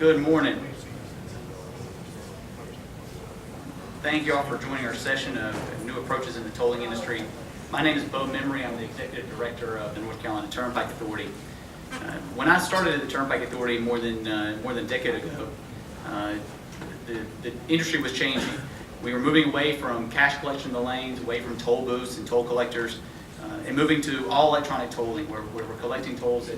Good morning. Thank you all for joining our session of new approaches in the tolling industry. My name is Beau Memory. I'm the Executive Director of the North Carolina Turnpike Authority. When I started at the Turnpike Authority more than a decade ago, the industry was changing. We were moving away from cash collection in the lanes, away from toll booths and toll collectors, and moving to all electronic tolling, where we're collecting tolls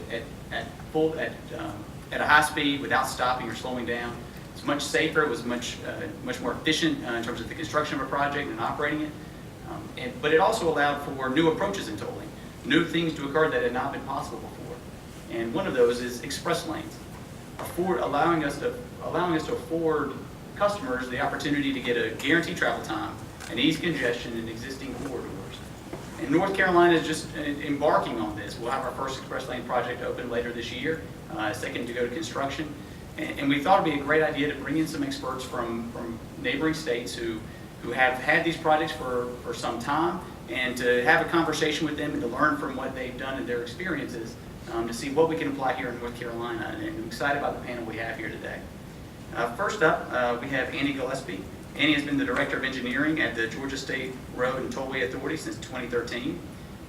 at a high speed without stopping or slowing down. It's much safer. It was much more efficient in terms of the construction of a project and operating it. But it also allowed for new approaches in tolling, new things to occur that had not been possible before. And one of those is express lanes, allowing us to afford customers the opportunity to get a guaranteed travel time and ease congestion in existing corridors. And North Carolina is just embarking on this. We'll have our first express lane project open later this year, second to go to construction. And we thought it'd be a great idea to bring in some experts from neighboring states who have had these projects for some time, and to have a conversation with them and to learn from what they've done and their experiences, to see what we can apply here in North Carolina. And I'm excited about the panel we have here today. First up, we have Annie Gillespie. Annie has been the Director of Engineering at the Georgia State Road and Tollway Authority since 2013.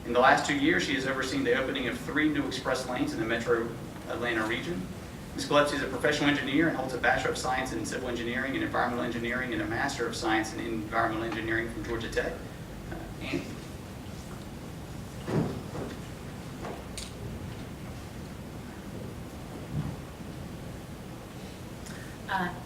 In the last 2 years, she has overseen the opening of 3 new express lanes in the metro Atlanta region. Ms. Gillespie is a professional engineer and holds a Bachelor of Science in Civil Engineering and Environmental Engineering and a Master of Science in Environmental Engineering from Georgia Tech. Annie.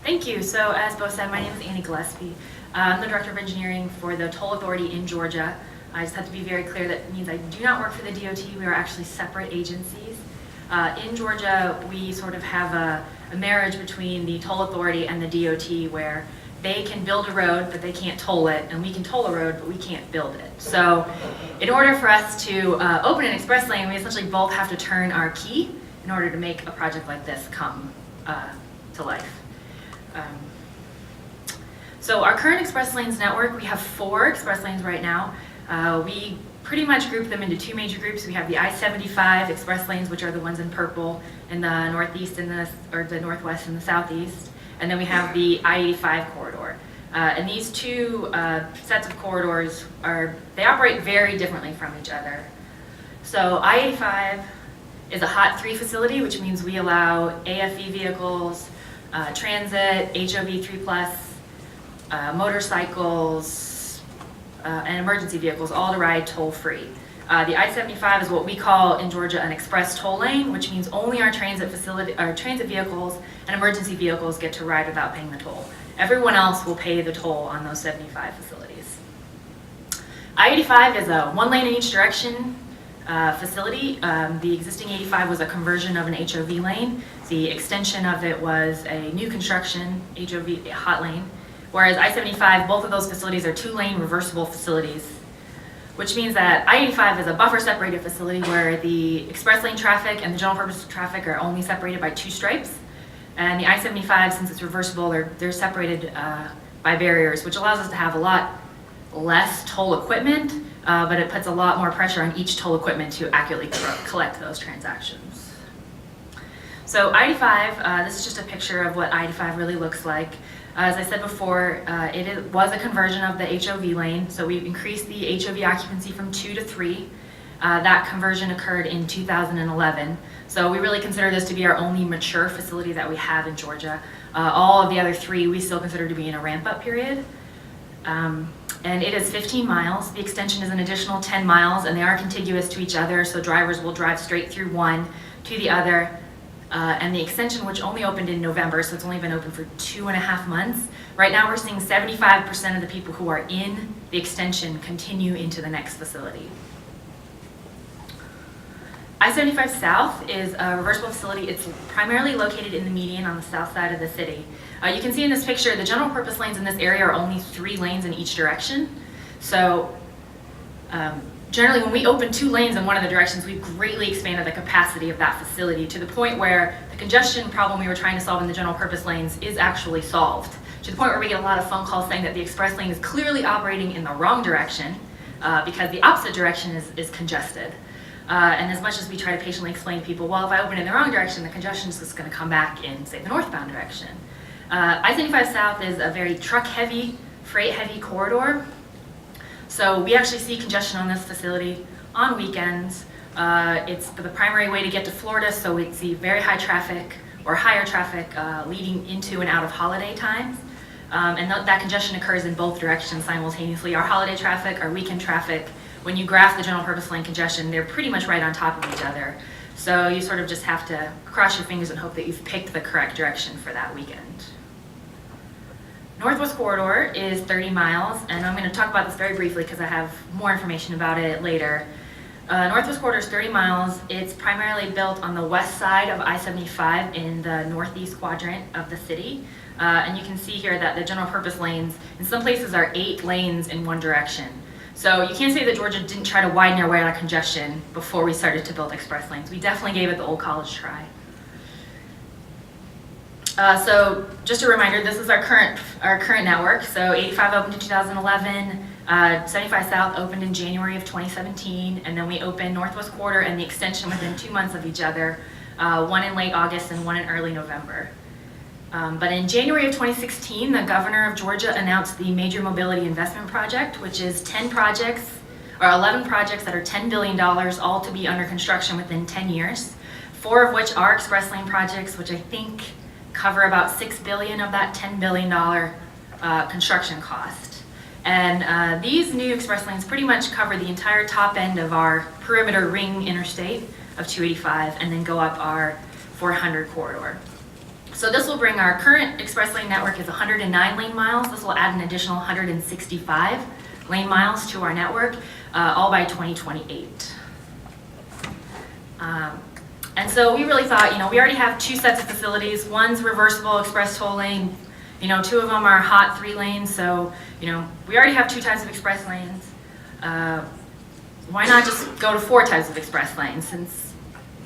Thank you. So as Beau said, my name is Annie Gillespie. I'm the Director of Engineering for the Toll Authority in Georgia. I just have to be very clear that means I do not work for the DOT. We are actually separate agencies. In Georgia, we sort of have a marriage between the Toll Authority and the DOT, where they can build a road, but they can't toll it, and we can toll a road, but we can't build it. So in order for us to open an express lane, we essentially both have to turn our key in order to make a project like this come to life. So our current express lanes network, we have 4 express lanes right now. We pretty much group them into 2 major groups. We have the I-75 express lanes, which are the ones in purple in the northeast and the northwest and the southeast. And then we have the I-85 corridor. And these 2 sets of corridors they operate very differently from each other. So I-85 is a Hot 3 facility, which means we allow AFE vehicles, transit, HOV 3+, motorcycles, and emergency vehicles, all to ride toll-free. The I-75 is what we call in Georgia an express toll lane, which means only our transit vehicles and emergency vehicles get to ride without paying the toll. Everyone else will pay the toll on those 75 facilities. I-85 is a 1 lane in each direction facility. The existing 85 was a conversion of an HOV lane. The extension of it was a new construction HOV hot lane, whereas I-75, both of those facilities are 2 lane reversible facilities, which means that I-85 is a buffer separated facility where the express lane traffic and the general purpose traffic are only separated by 2 stripes. And the I-75, since it's reversible, they're separated by barriers, which allows us to have a lot less toll equipment, but it puts a lot more pressure on each toll equipment to accurately collect those transactions. So I-85, this is just a picture of what I-85 really looks like. As I said before, it was a conversion of the HOV lane, so we've increased the HOV occupancy from 2 to 3. That conversion occurred in 2011. So we really consider this to be our only mature facility that we have in Georgia. All of the other 3 we still consider to be in a ramp-up period. And it is 15 miles. The extension is an additional 10 miles, and they are contiguous to each other, so drivers will drive straight through one to the other. And the extension, which only opened in November, so it's only been open for 2.5 months. Right now we're seeing 75% of the people who are in the extension continue into the next facility. I-75 South is a reversible facility. It's primarily located in the median on the south side of the city. You can see in this picture, the general purpose lanes in this area are only 3 lanes in each direction. So generally when we open 2 lanes in one of the directions, we've greatly expanded the capacity of that facility to the point where the congestion problem we were trying to solve in the general purpose lanes is actually solved. To the point where we get a lot of phone calls saying that the express lane is clearly operating in the wrong direction because the opposite direction is congested. And as much as we try to patiently explain to people, well, if I open in the wrong direction, the congestion is just going to come back in, say, the northbound direction. I-75 South is a very truck-heavy, freight-heavy corridor. So we actually see congestion on this facility on weekends. It's the primary way to get to Florida, so we see very high traffic or higher traffic leading into and out of holiday times. And that congestion occurs in both directions simultaneously. Our holiday traffic, our weekend traffic, when you graph the general purpose lane congestion, they're pretty much right on top of each other. So you sort of just have to cross your fingers and hope that you've picked the correct direction for that weekend. Northwest Corridor is 30 miles, and I'm going to talk about this very briefly because I have more information about it later. Northwest Corridor is 30 miles. It's primarily built on the west side of I-75 in the northeast quadrant of the city. And you can see here that the general purpose lanes in some places are 8 lanes in one direction. So you can't say that Georgia didn't try to widen our way out of congestion before we started to build express lanes. We definitely gave it the old college try. So just a reminder, this is our current network. So 85 opened in 2011, 75 South opened in January of 2017, and then we opened Northwest Corridor and the extension within 2 months of each other, one in late August and one in early November. But in January of 2016, the governor of Georgia announced the Major Mobility Investment Project, which is 11 projects that are $10 billion, all to be under construction within 10 years, 4 of which are express lane projects, which I think cover about $6 billion of that $10 billion construction cost. And these new express lanes pretty much cover the entire top end of our perimeter ring interstate of 285 and then go up our 400 corridor. So this will bring our current express lane network is 109 lane miles. This will add an additional 165 lane miles to our network, all by 2028. And so we really thought, we already have 2 sets of facilities. One's reversible express toll lane. 2 of them are hot 3 lanes. So, we already have 2 types of express lanes. Why not just go to 4 types of express lanes? Since,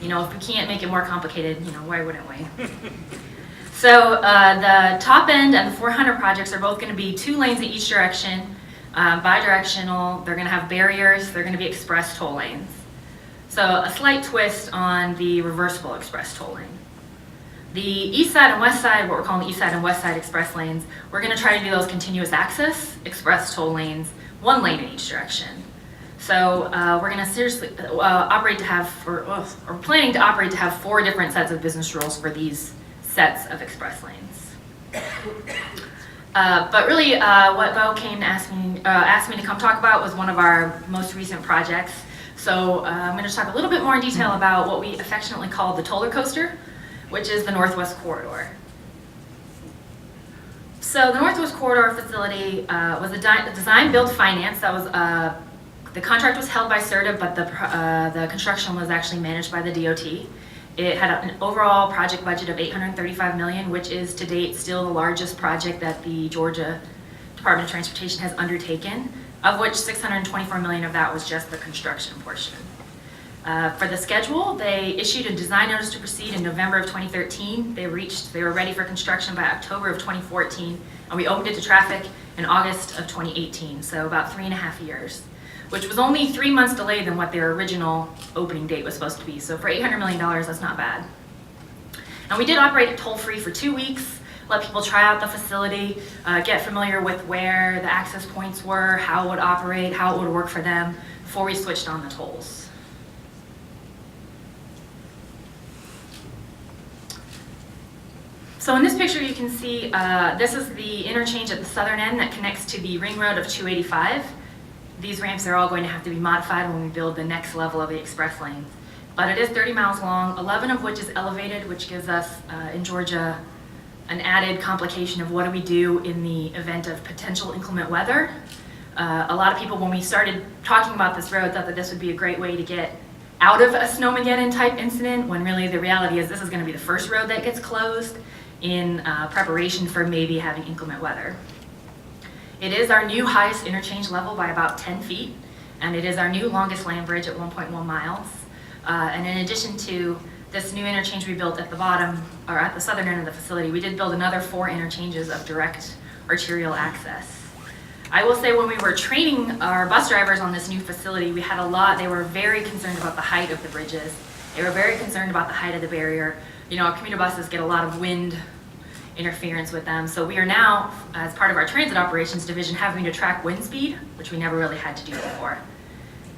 if we can't make it more complicated, why wouldn't we? So the top end and the 400 projects are both going to be 2 lanes in each direction, bi-directional. They're going to have barriers. They're going to be express toll lanes. So a slight twist on the reversible express toll lane. The east side and west side, what we're calling the east side and west side express lanes, we're going to try to do those continuous access express toll lanes, 1 lane in each direction. So we're going to seriously operate to have, or planning to operate to have 4 different sets of business rules for these sets of express lanes. But really, what Beau came to ask me to come talk about was one of our most recent projects. So I'm going to talk a little bit more in detail about what we affectionately call the Toller Coaster, which is the Northwest Corridor. So the Northwest Corridor facility was a design, build, finance. That was the contract was held by CERTA, but the construction was actually managed by the DOT. It had an overall project budget of $835 million, which is to date still the largest project that the Georgia Department of Transportation has undertaken, of which $624 million of that was just the construction portion. For the schedule, they issued a design notice to proceed in November of 2013. They were ready for construction by October of 2014, and we opened it to traffic in August of 2018, so about 3.5 years, which was only 3 months delayed than what their original opening date was supposed to be. So for $800 million, that's not bad. And we did operate it toll-free for 2 weeks, let people try out the facility, get familiar with where the access points were, how it would operate, how it would work for them, before we switched on the tolls. So in this picture you can see, this is the interchange at the southern end that connects to the ring road of 285. These ramps are all going to have to be modified when we build the next level of the express lanes. But it is 30 miles long, 11 of which is elevated, which gives us, in Georgia, an added complication of what do we do in the event of potential inclement weather. A lot of people, when we started talking about this road, thought that this would be a great way to get out of a Snowmageddon type incident, when really the reality is this is going to be the first road that gets closed in preparation for maybe having inclement weather. It is our new highest interchange level by about 10 feet, and it is our new longest land bridge at 1.1 miles. And in addition to this new interchange we built at the bottom, or at the southern end of the facility, we did build another 4 interchanges of direct arterial access. I will say when we were training our bus drivers on this new facility, we had they were very concerned about the height of the bridges. They were very concerned about the height of the barrier. You know, our commuter buses get a lot of wind interference with them. So we are now, as part of our transit operations division, having to track wind speed, which we never really had to do before.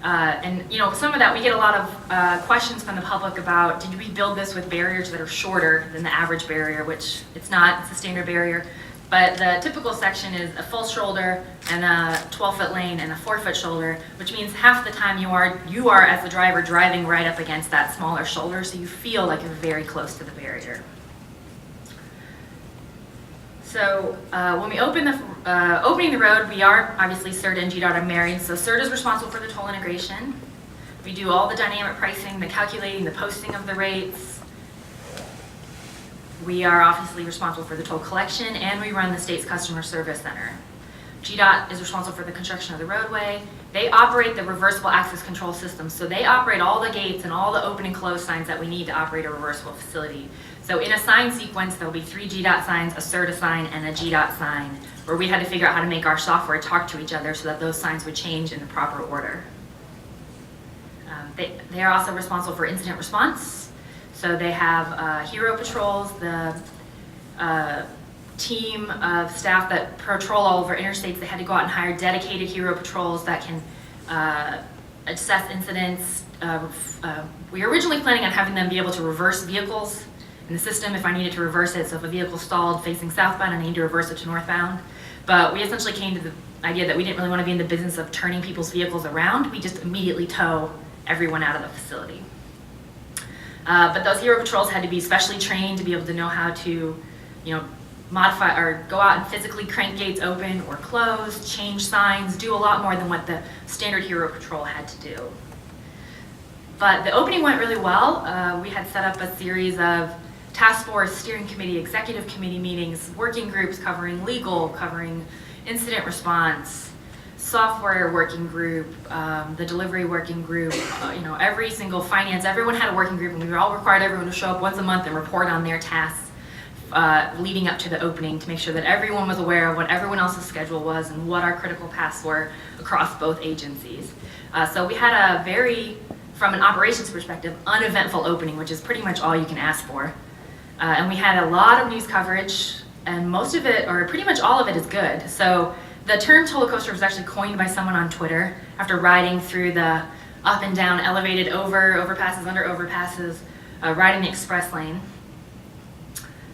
And you know, some of that, we get a lot of questions from the public about, did we build this with barriers that are shorter than the average barrier, which it's not, it's a standard barrier. But the typical section is a full shoulder and a 12-foot lane and a 4-foot shoulder, which means half the time you are as the driver driving right up against that smaller shoulder, so you feel like you're very close to the barrier. So when we opening the road, we are obviously CERT and GDOT are married. So CERT is responsible for the toll integration. We do all the dynamic pricing, the calculating, the posting of the rates. We are obviously responsible for the toll collection, and we run the state's customer service center. GDOT is responsible for the construction of the roadway. They operate the reversible access control system. So they operate all the gates and all the open and close signs that we need to operate a reversible facility. So in a sign sequence, there'll be 3 GDOT signs, a CERTA sign, and a GDOT sign, where we had to figure out how to make our software talk to each other so that those signs would change in the proper order. They are also responsible for incident response. So they have hero patrols, the team of staff that patrol all over interstates. They had to go out and hire dedicated hero patrols that can assess incidents. We were originally planning on having them be able to reverse vehicles in the system if I needed to reverse it. So if a vehicle stalled facing southbound and I need to reverse it to northbound. But we essentially came to the idea that we didn't really want to be in the business of turning people's vehicles around. We just immediately tow everyone out of the facility. But those hero patrols had to be specially trained to be able to know how to, modify or go out and physically crank gates open or close, change signs, do a lot more than what the standard hero patrol had to do. But the opening went really well. We had set up a series of task force, steering committee, executive committee meetings, working groups covering legal, covering incident response, software working group, the delivery working group, every single finance, everyone had a working group, and we all required everyone to show up once a month and report on their tasks leading up to the opening to make sure that everyone was aware of what everyone else's schedule was and what our critical paths were across both agencies. So we had a very, from an operations perspective, uneventful opening, which is pretty much all you can ask for. And we had a lot of news coverage, and most of it, or pretty much all of it, is good. So the term toll coaster was actually coined by someone on Twitter after riding through the up and down, elevated overpasses, under overpasses, riding the express lane.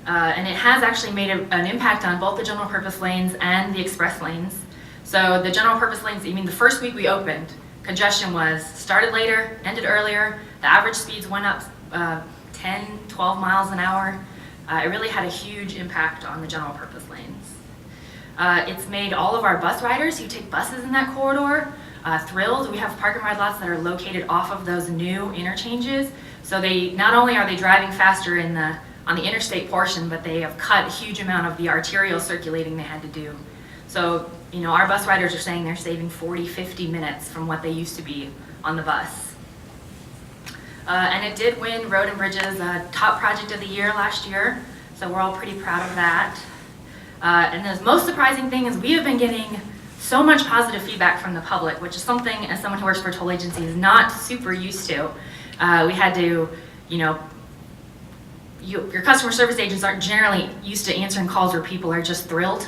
And it has actually made an impact on both the general purpose lanes and the express lanes. So the general purpose lanes, the first week we opened, congestion was started later, ended earlier. The average speeds went up 10, 12 miles an hour. It really had a huge impact on the general purpose lanes. It's made all of our bus riders who take buses in that corridor thrilled. We have park and ride lots that are located off of those new interchanges. So they not only are they driving faster on the interstate portion, but they have cut a huge amount of the arterial circulating they had to do. So, our bus riders are saying they're saving 40, 50 minutes from what they used to be on the bus. And it did win Road and Bridges top project of the year last year, so we're all pretty proud of that. And the most surprising thing is we have been getting so much positive feedback from the public, which is something, as someone who works for a toll agency, is not super used to. We had to, your customer service agents aren't generally used to answering calls where people are just thrilled.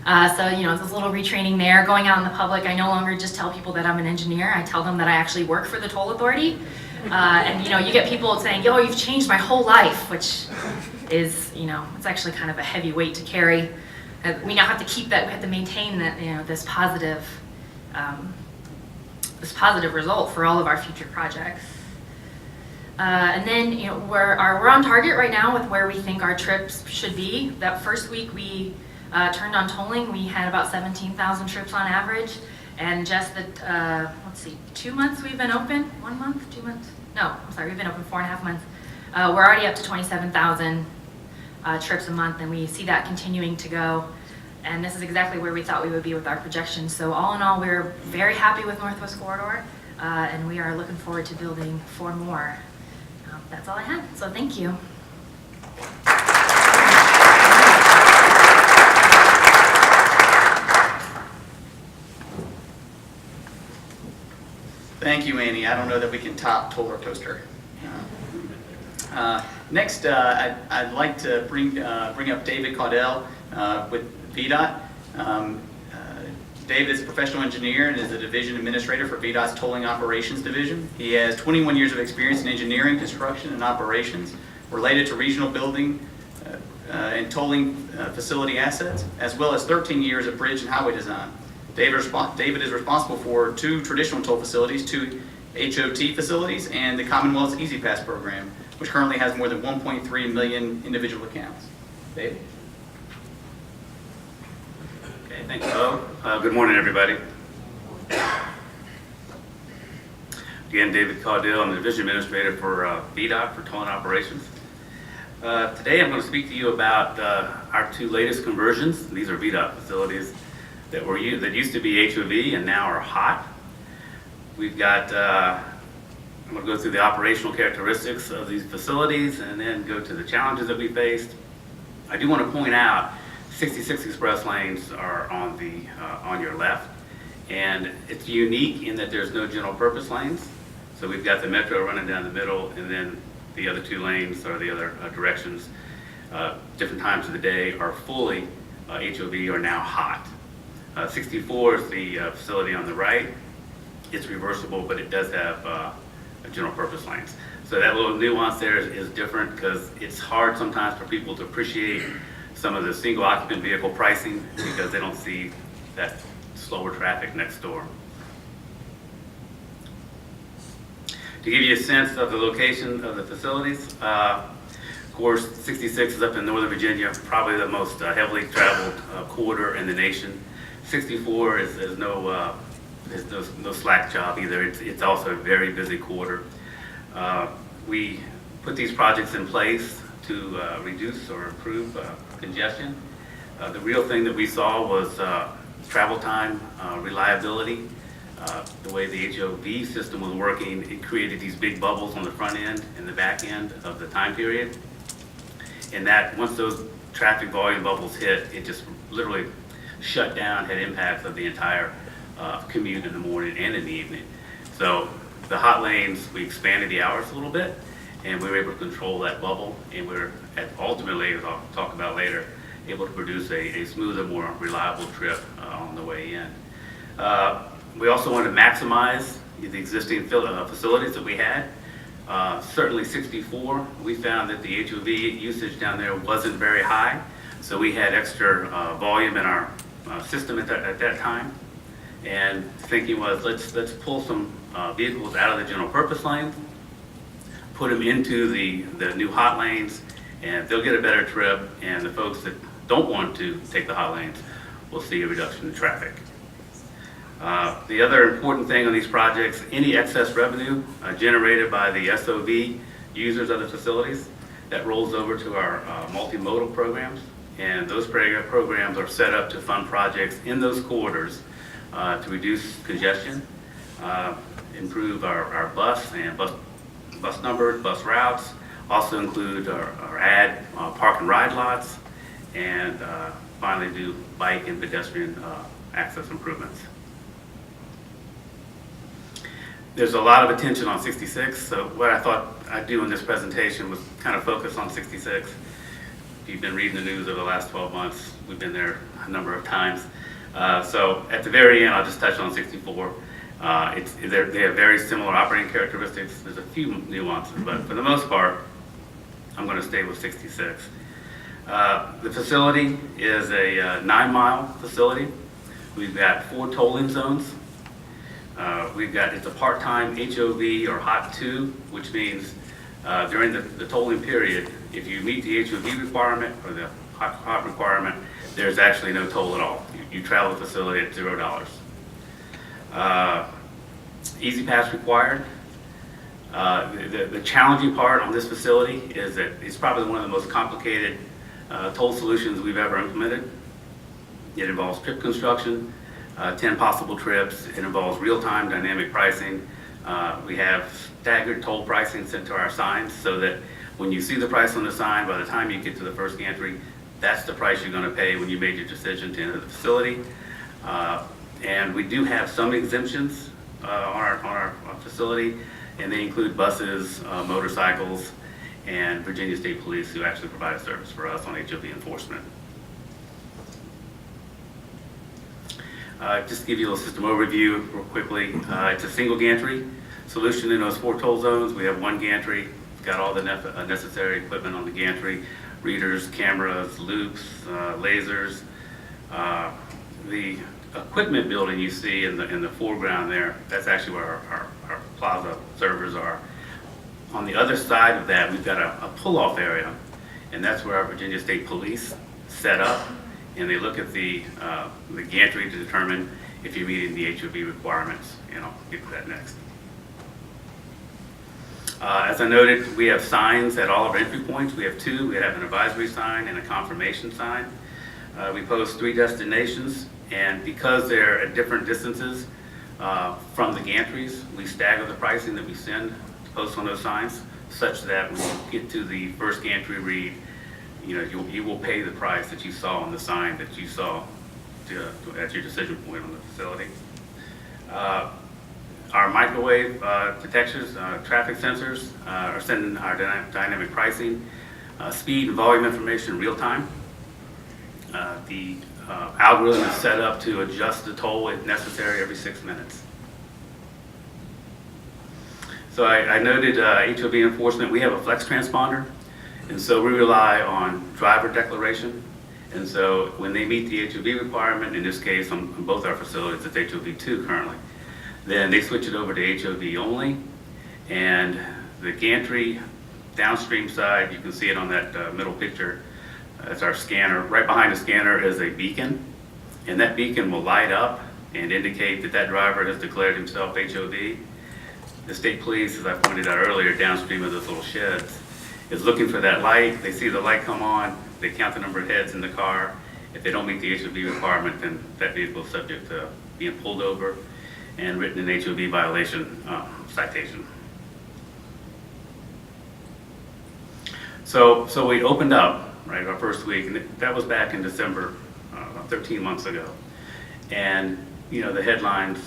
So, there's a little retraining there. Going out in the public, I no longer just tell people that I'm an engineer. I tell them that I actually work for the toll authority. And, you get people saying, yo, you've changed my whole life, which is, it's actually kind of a heavy weight to carry. We now have to keep that, we have to maintain that, this positive result for all of our future projects. And then, we're on target right now with where we think our trips should be. That first week we turned on tolling, we had about 17,000 trips on average. And just the, 2 months we've been open? 1 month? 2 months? No, I'm sorry, we've been open 4.5 months. We're already up to 27,000 trips a month, and we see that continuing to go. And this is exactly where we thought we would be with our projections. So all in all, we're very happy with Northwest Corridor, and we are looking forward to building 4 more. That's all I had, so thank you. Thank you, Annie. I don't know that we can top Toller Coaster. Next, I'd like to bring up DavidCaudill with VDOT. David is a professional engineer and is the division administrator for VDOT's Tolling Operations Division. He has 21 years of experience in engineering, construction, and operations related to regional building and tolling facility assets, as well as 13 years of bridge and highway design. David is responsible for 2 traditional toll facilities, 2 HOT facilities, and the Commonwealth's Easy Pass program, which currently has more than 1.3 million individual accounts. David? Okay, thank you, Beau. Good morning, everybody. Again, DavidCaudill. I'm the division administrator for VDOT, for tolling operations. Today I'm going to speak to you about our 2 latest conversions. These are VDOT facilities that used to be HOV and now are hot. We've got, I'm going to go through the operational characteristics of these facilities and then go to the challenges that we faced. I do want to point out 66 express lanes are on your left, and it's unique in that there's no general purpose lanes. So we've got the Metro running down the middle, and then the other 2 lanes or the other directions, different times of the day, are fully HOV or now hot. 64 is the facility on the right. It's reversible, but it does have general purpose lanes. So that little nuance there is different because it's hard sometimes for people to appreciate some of the single occupant vehicle pricing because they don't see that slower traffic next door. To give you a sense of the location of the facilities, of course, 66 is up in Northern Virginia, probably the most heavily traveled corridor in the nation. 64 is no slack job either. It's also a very busy corridor. We put these projects in place to reduce or improve congestion. The real thing that we saw was travel time, reliability. The way the HOV system was working, it created these big bubbles on the front end and the back end of the time period. And that once those traffic volume bubbles hit, it just literally shut down, had impacts of the entire commute in the morning and in the evening. So the hot lanes, we expanded the hours a little bit, and we were able to control that bubble, and we're ultimately, as I'll talk about later, able to produce a smoother, more reliable trip on the way in. We also wanted to maximize the existing facilities that we had. Certainly 64, we found that the HOV usage down there wasn't very high, so we had extra volume in our system at that time. And thinking was, let's pull some vehicles out of the general purpose lane, put them into the new hot lanes, and they'll get a better trip, and the folks that don't want to take the hot lanes will see a reduction in traffic. The other important thing on these projects, any excess revenue generated by the SOV users of the facilities, that rolls over to our multimodal programs, and those programs are set up to fund projects in those corridors to reduce congestion, improve our bus and bus numbers, bus routes, also include or add park and ride lots, and finally do bike and pedestrian access improvements. There's a lot of attention on 66, so what I thought I'd do in this presentation was kind of focus on 66. If you've been reading the news over the last 12 months, we've been there a number of times. So at the very end, I'll just touch on 64. They have very similar operating characteristics. There's a few nuances, but for the most part, I'm going to stay with 66. The facility is a 9-mile facility. We've got 4 tolling zones. It's a part-time HOV or Hot 2, which means during the tolling period, if you meet the HOV requirement or the hot requirement, there's actually no toll at all. You travel the facility at $0. Easy Pass required. The challenging part on this facility is that it's probably one of the most complicated toll solutions we've ever implemented. It involves trip construction, 10 possible trips. It involves real-time dynamic pricing. We have staggered toll pricing sent to our signs so that when you see the price on the sign, by the time you get to the first gantry, that's the price you're going to pay when you made your decision to enter the facility. And we do have some exemptions on our facility, and they include buses, motorcycles, and Virginia State Police, who actually provide a service for us on HOV enforcement. Just to give you a little system overview real quickly, it's a single gantry solution in those 4 toll zones. We have 1 gantry, got all the necessary equipment on the gantry, readers, cameras, loops, lasers. The equipment building you see in the foreground there, that's actually where our plaza servers are. On the other side of that, we've got a pull-off area, and that's where our Virginia State Police set up, and they look at the gantry to determine if you're meeting the HOV requirements, and I'll get to that next. As I noted, we have signs at all of our entry points. We have 2. We have an advisory sign and a confirmation sign. We post 3 destinations, and because they're at different distances from the gantries, we stagger the pricing that we send to post on those signs, such that when you get to the first gantry read, you will pay the price that you saw on the sign that you saw at your decision point on the facility. Our microwave detectors, traffic sensors are sending our dynamic pricing, speed and volume information real time. The algorithm is set up to adjust the toll if necessary every 6 minutes. So I noted HOV enforcement, we have a flex transponder, and so we rely on driver declaration. And so when they meet the HOV requirement, in this case on both our facilities, it's HOV 2 currently, then they switch it over to HOV only. And the gantry downstream side, you can see it on that middle picture, that's our scanner. Right behind the scanner is a beacon, and that beacon will light up and indicate that that driver has declared himself HOV. The state police, as I pointed out earlier, downstream of those little sheds, is looking for that light. They see the light come on, they count the number of heads in the car. If they don't meet the HOV requirement, then that vehicle is subject to being pulled over and written an HOV violation citation. So we opened up, right, our first week, and that was back in December, about 13 months ago. And, the headlines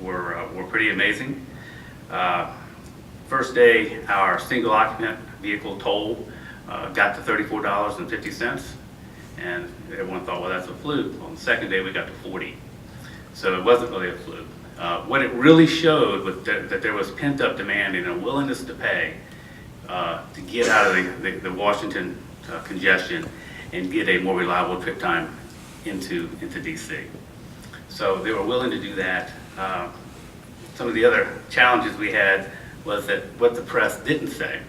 were pretty amazing. First day, our single occupant vehicle toll got to $34.50, and everyone thought, well, that's a fluke. On the second day, we got to 40. So it wasn't really a fluke. What it really showed was that there was pent-up demand and a willingness to pay to get out of the Washington congestion and get a more reliable trip time into DC. So they were willing to do that. Some of the other challenges we had was that what the press didn't say.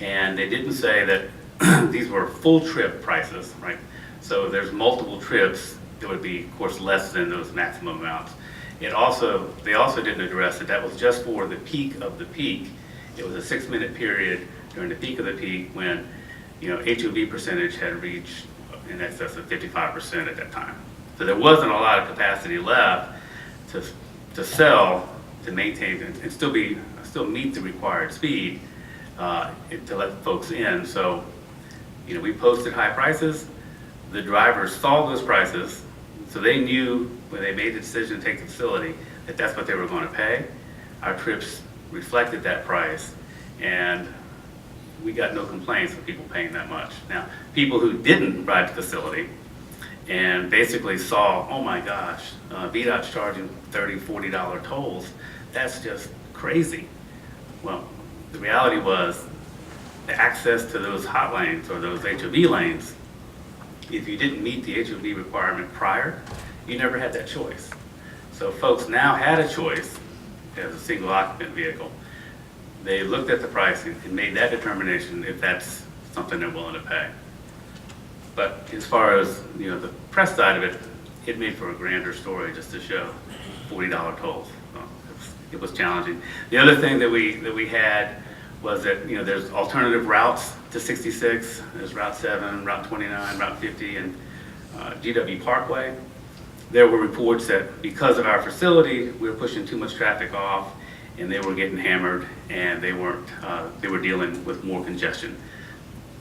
And they didn't say that these were full trip prices, right? So there's multiple trips, it would be, of course, less than those maximum amounts. They also didn't address that was just for the peak of the peak. It was a 6-minute period during the peak of the peak when, HOV percentage had reached in excess of 55% at that time. So there wasn't a lot of capacity left to sell, to maintain and still meet the required speed to let folks in. So, we posted high prices. The drivers saw those prices, so they knew when they made the decision to take the facility that that's what they were going to pay. Our trips reflected that price, and we got no complaints of people paying that much. Now, people who didn't ride the facility and basically saw, oh my gosh, VDOT's charging $30, $40 tolls, that's just crazy. Well, the reality was the access to those hot lanes or those HOV lanes, if you didn't meet the HOV requirement prior, you never had that choice. So folks now had a choice as a single occupant vehicle. They looked at the pricing and made that determination if that's something they're willing to pay. But as far as the press side of it, it made for a grander story just to show $40 tolls. So it was challenging. The other thing that we had was that there's alternative routes to 66. There's Route 7, Route 29, Route 50, and GW Parkway. There were reports that because of our facility, we were pushing too much traffic off, and they were getting hammered, and they were dealing with more congestion.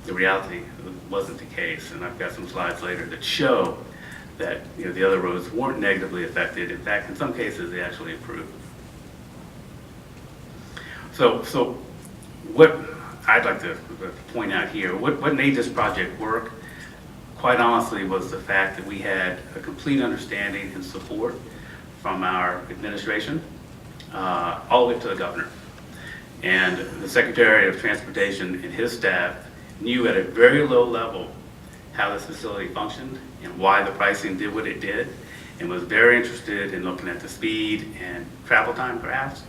The reality wasn't the case, and I've got some slides later that show that the other roads weren't negatively affected. In fact, in some cases, they actually improved. So what I'd like to point out here, what made this project work, quite honestly, was the fact that we had a complete understanding and support from our administration, all the way to the governor. And the Secretary of Transportation and his staff knew at a very low level how this facility functioned and why the pricing did what it did, and was very interested in looking at the speed and travel time graphs.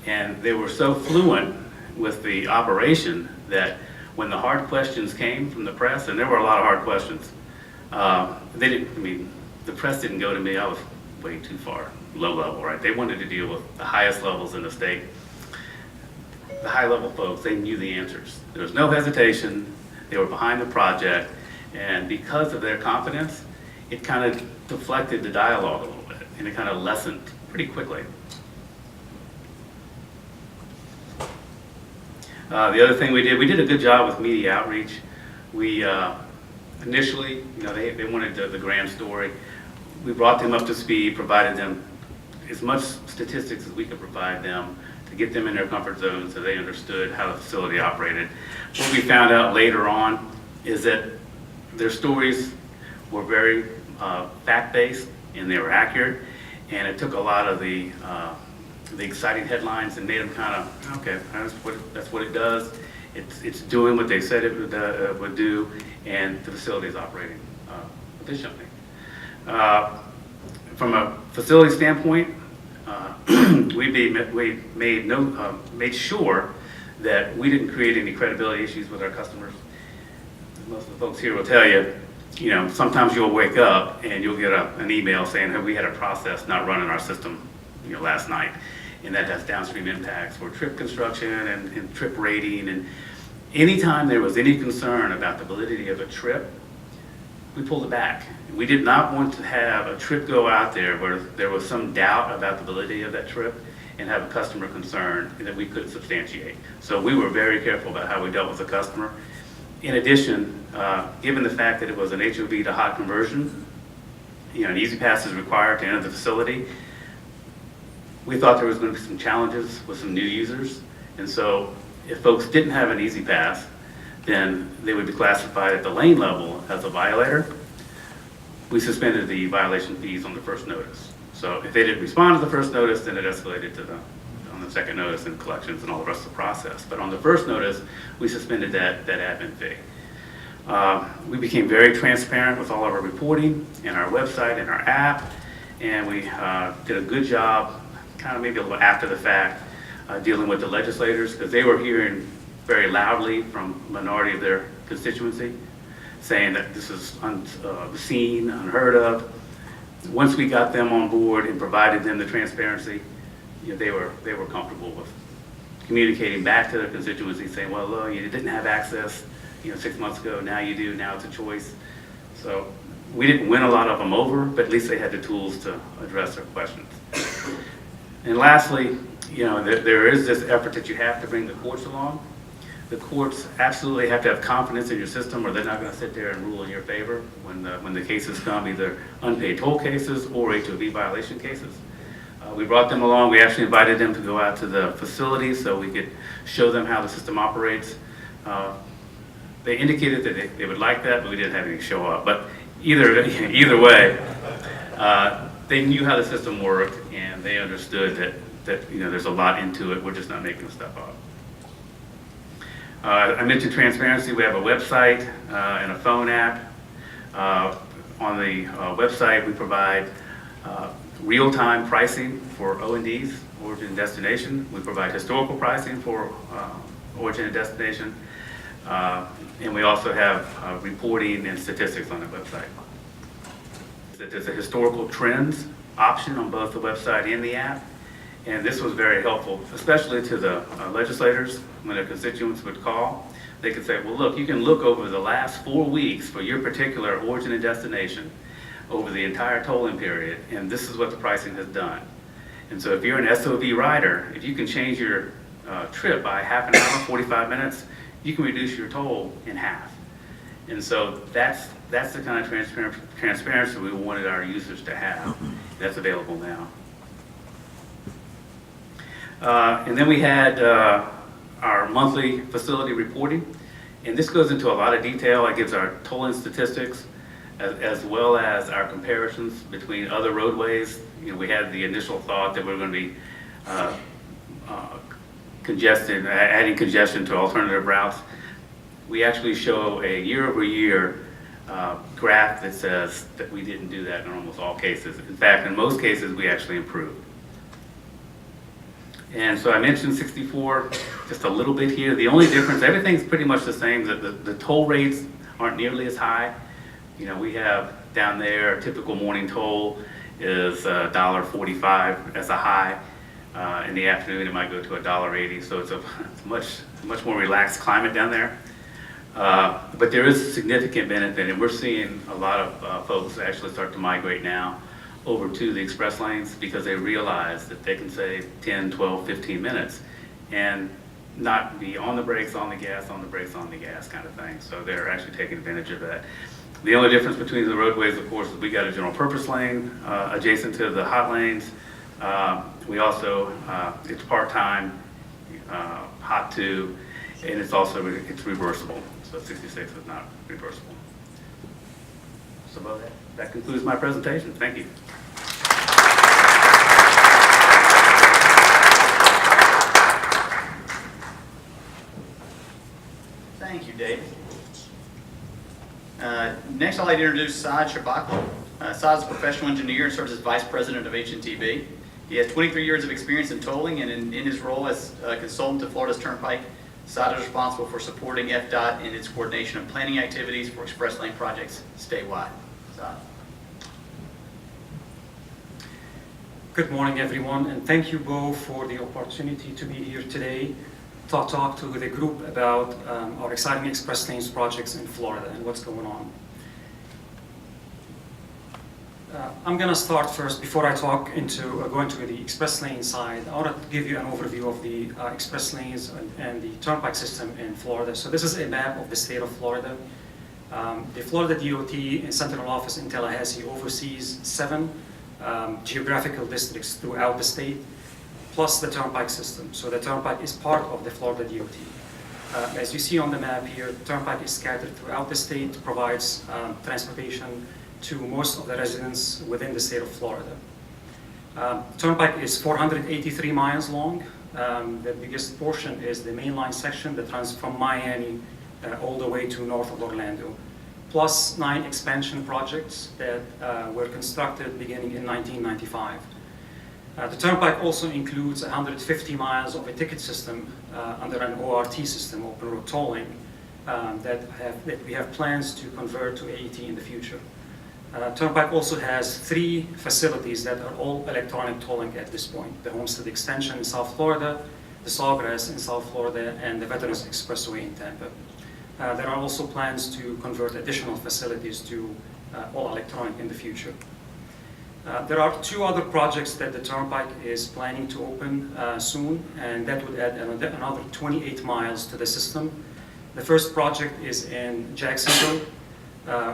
And they were so fluent with the operation that when the hard questions came from the press, and there were a lot of hard questions, the press didn't go to me. I was way too far, low level, right? They wanted to deal with the highest levels in the state. The high level folks, they knew the answers. There was no hesitation. They were behind the project. And because of their confidence, it kind of deflected the dialogue a little bit, and it kind of lessened pretty quickly. The other thing we did a good job with media outreach. We initially, they wanted the grand story. We brought them up to speed, provided them as much statistics as we could provide them to get them in their comfort zone so they understood how the facility operated. What we found out later on is that their stories were very fact-based and they were accurate, and it took a lot of the exciting headlines and made them kind of, okay, that's what it does. It's doing what they said it would do, and the facility is operating efficiently. From a facility standpoint, we made sure that we didn't create any credibility issues with our customers. Most of the folks here will tell you, sometimes you'll wake up and you'll get an email saying, hey, we had a process not running our system, last night. And that has downstream impacts for trip construction and trip rating. And anytime there was any concern about the validity of a trip, we pulled it back. We did not want to have a trip go out there where there was some doubt about the validity of that trip and have a customer concern that we couldn't substantiate. So we were very careful about how we dealt with the customer. In addition, given the fact that it was an HOV to hot conversion, an easy pass is required to enter the facility, we thought there was going to be some challenges with some new users. And so if folks didn't have an easy pass, then they would be classified at the lane level as a violator. We suspended the violation fees on the first notice. So if they didn't respond to the first notice, then it escalated to on the second notice and collections and all the rest of the process. But on the first notice, we suspended that admin fee. We became very transparent with all of our reporting and our website and our app, and we did a good job, kind of maybe a little after the fact, dealing with the legislators, because they were hearing very loudly from a minority of their constituency, saying that this is unseen, unheard of. Once we got them on board and provided them the transparency, they were comfortable with communicating back to their constituency, saying, well, you didn't have access 6 months ago, now you do, now it's a choice. So we didn't win a lot of them over, but at least they had the tools to address their questions. And lastly, there is this effort that you have to bring the courts along. The courts absolutely have to have confidence in your system, or they're not going to sit there and rule in your favor when the cases come, either unpaid toll cases or HOV violation cases. We brought them along. We actually invited them to go out to the facility so we could show them how the system operates. They indicated that they would like that, but we didn't have any show up. But either way, they knew how the system worked, and they understood that there's a lot into it. We're just not making stuff up. I mentioned transparency. We have a website and a phone app. On the website, we provide real-time pricing for O&Ds, origin and destination. We provide historical pricing for origin and destination. And we also have reporting and statistics on the website. There's a historical trends option on both the website and the app. And this was very helpful, especially to the legislators when their constituents would call. They could say, well, look, you can look over the last 4 weeks for your particular origin and destination over the entire tolling period, and this is what the pricing has done. And so if you're an SOV rider, if you can change your trip by half an hour, 45 minutes, you can reduce your toll in half. And so that's the kind of transparency we wanted our users to have. That's available now. And then we had our monthly facility reporting. And this goes into a lot of detail. It gives our tolling statistics as well as our comparisons between other roadways. You know, we had the initial thought that we're going to be adding congestion to alternative routes. We actually show a year-over-year graph that says that we didn't do that in almost all cases. In fact, in most cases, we actually improved. And so I mentioned 64 just a little bit here. The only difference, everything's pretty much the same. The toll rates aren't nearly as high. You know, we have down there, a typical morning toll is $1.45 as a high. In the afternoon, it might go to $1.80. So it's a much more relaxed climate down there. But there is a significant benefit, and we're seeing a lot of folks actually start to migrate now over to the express lanes because they realize that they can save 10, 12, 15 minutes and not be on the brakes, on the gas, on the brakes, on the gas kind of thing. So they're actually taking advantage of that. The only difference between the roadways, of course, is we got a general purpose lane adjacent to the hot lanes. We also, it's part-time, hot 2, and it's also, it's reversible. So 66 is not reversible. So that concludes my presentation. Thank you. Thank you, David. Next, I'd like to introduce Saad Shbakio. Saad is a professional engineer and serves as Vice President of HNTB. He has 23 years of experience in tolling, and in his role as a consultant to Florida's Turnpike, Saad is responsible for supporting FDOT in its coordination of planning activities for express lane projects statewide. Saad. Good morning, everyone, and thank you, Beau, for the opportunity to be here today to talk to the group about our exciting express lanes projects in Florida and what's going on. I'm going to start first, before I go into the express lane side. I want to give you an overview of the express lanes and the Turnpike system in Florida. So this is a map of the state of Florida. The Florida DOT and Central Office in Tallahassee oversees 7 geographical districts throughout the state, plus the Turnpike system. So the Turnpike is part of the Florida DOT. As you see on the map here, the Turnpike is scattered throughout the state, provides transportation to most of the residents within the state of Florida. Turnpike is 483 miles long. The biggest portion is the mainline section that runs from Miami all the way to north of Orlando, plus 9 expansion projects that were constructed beginning in 1995. The Turnpike also includes 150 miles of a ticket system under an ORT system, open road tolling, that we have plans to convert to AET in the future. Turnpike also has 3 facilities that are all electronic tolling at this point: the Homestead Extension in South Florida, the Sawgrass in South Florida, and the Veterans Expressway in Tampa. There are also plans to convert additional facilities to all electronic in the future. There are 2 other projects that the Turnpike is planning to open soon, and that would add another 28 miles to the system. The first project is in Jacksonville,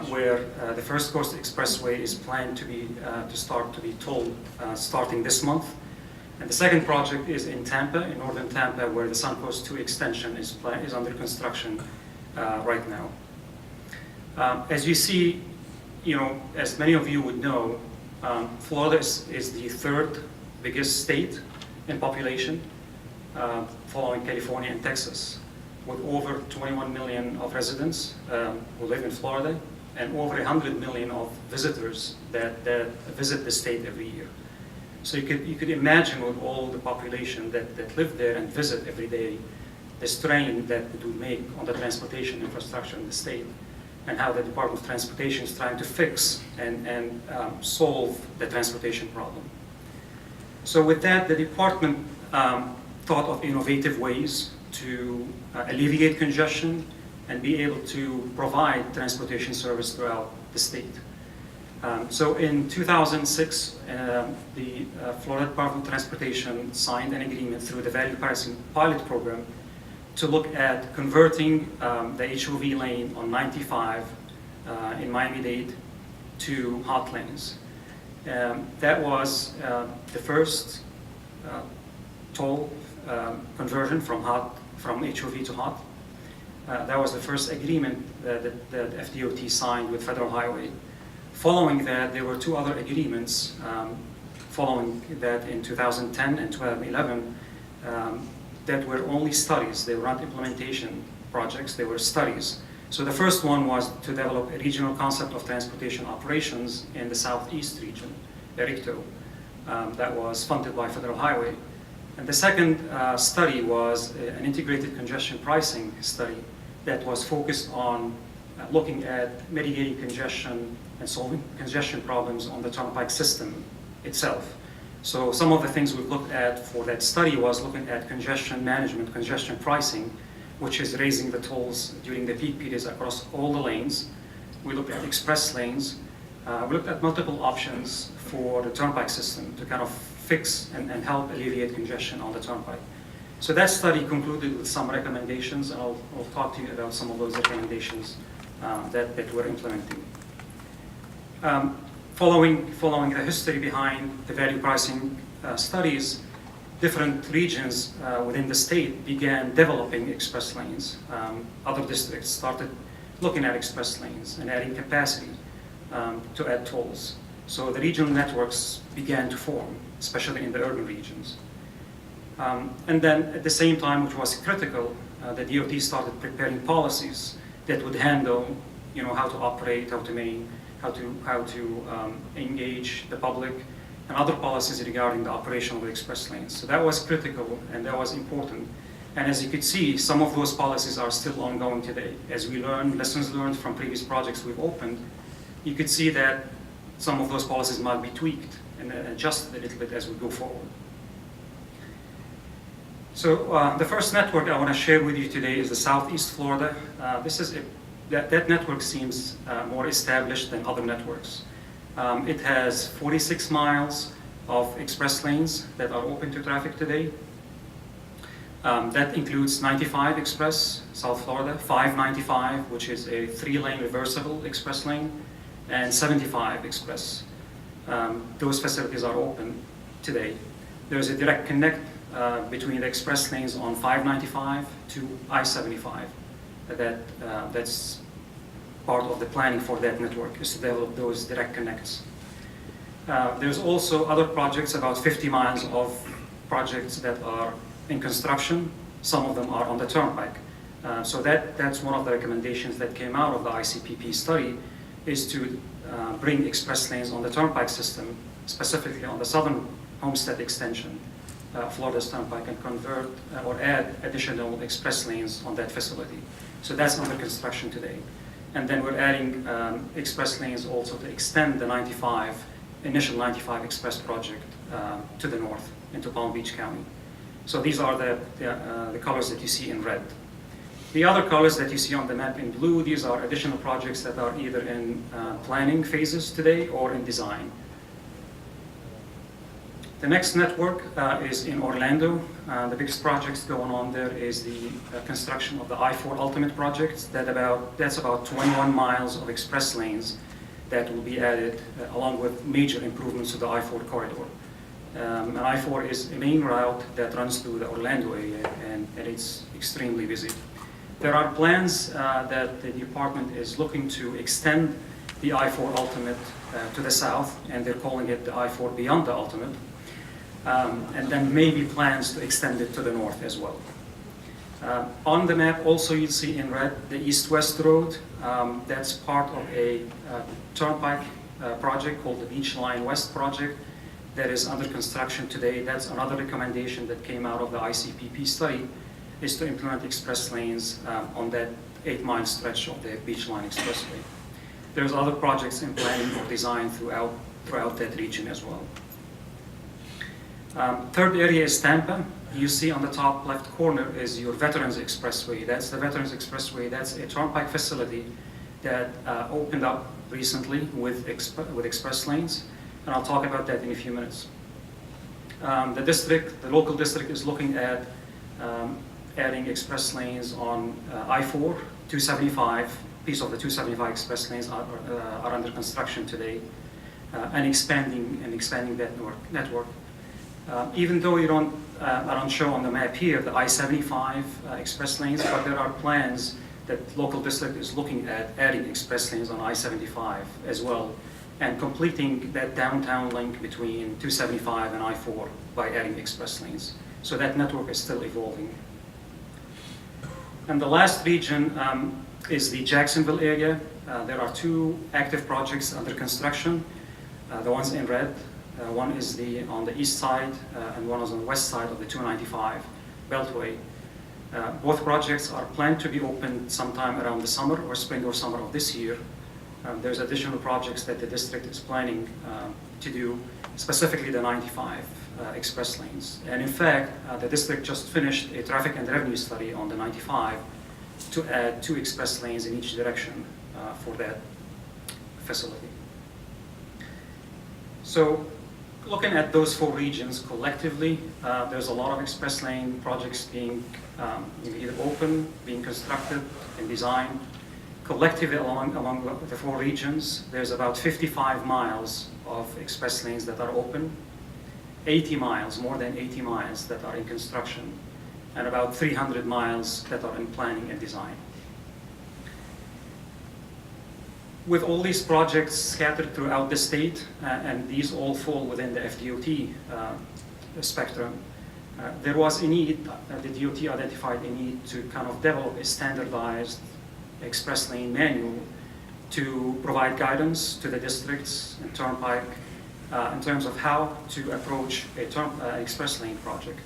where the First Coast Expressway is planned to start to be tolled starting this month. And the second project is in Tampa, in northern Tampa, where the Suncoast 2 extension is under construction right now. As you see, as many of you would know, Florida is the 3rd biggest state in population, following California and Texas, with over 21 million of residents who live in Florida, and over 100 million of visitors that visit the state every year. So you could imagine, with all the population that live there and visit every day, the strain that it would make on the transportation infrastructure in the state, and how the Department of Transportation is trying to fix and solve the transportation problem. So with that, the department thought of innovative ways to alleviate congestion and be able to provide transportation service throughout the state. So in 2006, the Florida Department of Transportation signed an agreement through the Value Pricing Pilot Program to look at converting the HOV lane on 95 in Miami-Dade to hot lanes. That was the first toll conversion from HOV to HOT. That was the first agreement that FDOT signed with Federal Highway. Following that, there were two other agreements following that in 2010 and 2011 that were only studies. They were not implementation projects, they were studies. So the first one was to develop a regional concept of transportation operations in the Southeast region, ERICTO, that was funded by Federal Highway. And the second study was an integrated congestion pricing study that was focused on looking at mitigating congestion and solving congestion problems on the Turnpike system itself. So some of the things we've looked at for that study was looking at congestion management, congestion pricing, which is raising the tolls during the peak periods across all the lanes. We looked at express lanes. We looked at multiple options for the Turnpike system to kind of fix and help alleviate congestion on the Turnpike. So that study concluded with some recommendations, and I'll talk to you about some of those recommendations that we're implementing. Following the history behind the value pricing studies, different regions within the state began developing express lanes. Other districts started looking at express lanes and adding capacity to add tolls. So the regional networks began to form, especially in the urban regions. And then at the same time, which was critical, the DOT started preparing policies that would handle, how to operate, how to engage the public, and other policies regarding the operation of the express lanes. So that was critical and that was important. And as you could see, some of those policies are still ongoing today. As we learn, lessons learned from previous projects we've opened, you could see that some of those policies might be tweaked and adjusted a little bit as we go forward. So the first network I want to share with you today is the Southeast Florida. That network seems more established than other networks. It has 46 miles of express lanes that are open to traffic today. That includes 95 Express, South Florida, 595, which is a 3-lane reversible express lane, and 75 Express. Those facilities are open today. There's a direct connect between the express lanes on 595 to I-75. That's part of the planning for that network, is to develop those direct connects. There's also other projects, about 50 miles of projects that are in construction. Some of them are on the Turnpike. So that's one of the recommendations that came out of the ICPP study, is to bring express lanes on the Turnpike system, specifically on the southern Homestead extension, Florida's Turnpike, and convert or add additional express lanes on that facility. So that's under construction today. And then we're adding express lanes also to extend the initial 95 Express project to the north into Palm Beach County. So these are the colors that you see in red. The other colors that you see on the map in blue, these are additional projects that are either in planning phases today or in design. The next network is in Orlando. The biggest projects going on there is the construction of the I-4 Ultimate project. That's about 21 miles of express lanes that will be added along with major improvements to the I-4 corridor. And I-4 is a main route that runs through the Orlando area, and it's extremely busy. There are plans that the department is looking to extend the I-4 Ultimate to the south, and they're calling it the I-4 Beyond the Ultimate. And then maybe plans to extend it to the north as well. On the map also you'll see in red the East-West Road. That's part of a Turnpike project called the Beach Line West project that is under construction today. That's another recommendation that came out of the ICPP study, is to implement express lanes on that 8-mile stretch of the Beach Line Expressway. There's other projects in planning or design throughout that region as well. Third area is Tampa. You see on the top left corner is your Veterans Expressway. That's the Veterans Expressway. That's a Turnpike facility that opened up recently with express lanes, and I'll talk about that in a few minutes. The local district is looking at adding express lanes on I-4, 275. Piece of the 275 express lanes are under construction today, and expanding that network. Even though I don't show on the map here the I-75 express lanes, but there are plans that local district is looking at adding express lanes on I-75 as well, and completing that downtown link between 275 and I-4 by adding express lanes. So that network is still evolving. And the last region is the Jacksonville area. There are 2 active projects under construction. The ones in red, one is on the east side and one is on the west side of the 295 Beltway. Both projects are planned to be opened sometime around the summer or spring or summer of this year. There's additional projects that the district is planning to do, specifically the 95 express lanes. And in fact, the district just finished a traffic and revenue study on the 95 to add 2 express lanes in each direction for that facility. So looking at those 4 regions collectively, there's a lot of express lane projects being either open, being constructed and designed. Collectively among the 4 regions, there's about 55 miles of express lanes that are open, 80 miles, more than 80 miles that are in construction, and about 300 miles that are in planning and design. With all these projects scattered throughout the state, and these all fall within the FDOT spectrum, there was a need, the DOT identified a need to kind of develop a standardized express lane manual to provide guidance to the districts and Turnpike in terms of how to approach an express lane project.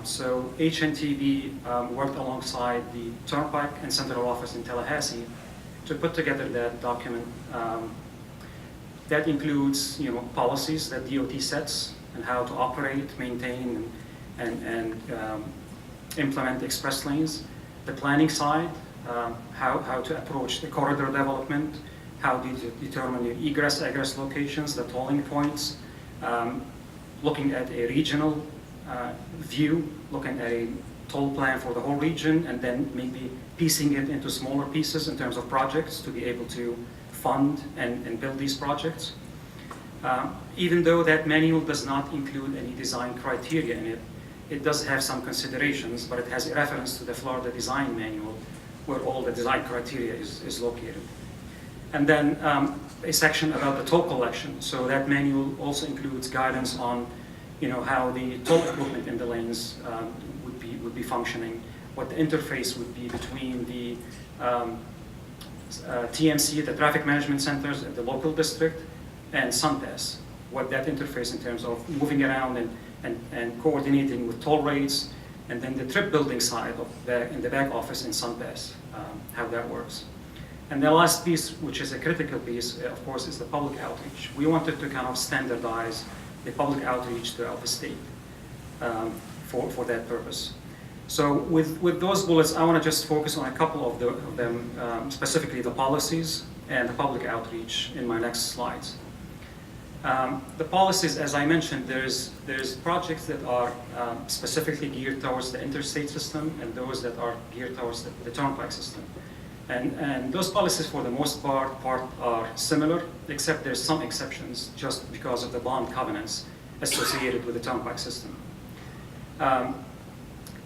So HNTB worked alongside the Turnpike and Central Office in Tallahassee to put together that document that includes, policies that DOT sets and how to operate, maintain, and implement express lanes. The planning side, how to approach the corridor development, how do you determine your egress locations, the tolling points, looking at a regional view, looking at a toll plan for the whole region, and then maybe piecing it into smaller pieces in terms of projects to be able to fund and build these projects. Even though that manual does not include any design criteria in it, it does have some considerations, but it has a reference to the Florida Design Manual where all the design criteria is located. And then a section about the toll collection. So that manual also includes guidance on how the toll equipment in the lanes would be functioning, what the interface would be between the TMC, the traffic management centers at the local district, and SunPass, what that interface in terms of moving around and coordinating with toll rates, and then the trip building side in the back office in SunPass, how that works. And the last piece, which is a critical piece, of course, is the public outreach. We wanted to kind of standardize the public outreach throughout the state for that purpose. So with those bullets, I want to just focus on a couple of them, specifically the policies and the public outreach in my next slides. The policies, as I mentioned, there's projects that are specifically geared towards the interstate system and those that are geared towards the Turnpike system. And those policies, for the most part are similar, except there's some exceptions just because of the bond covenants associated with the Turnpike system.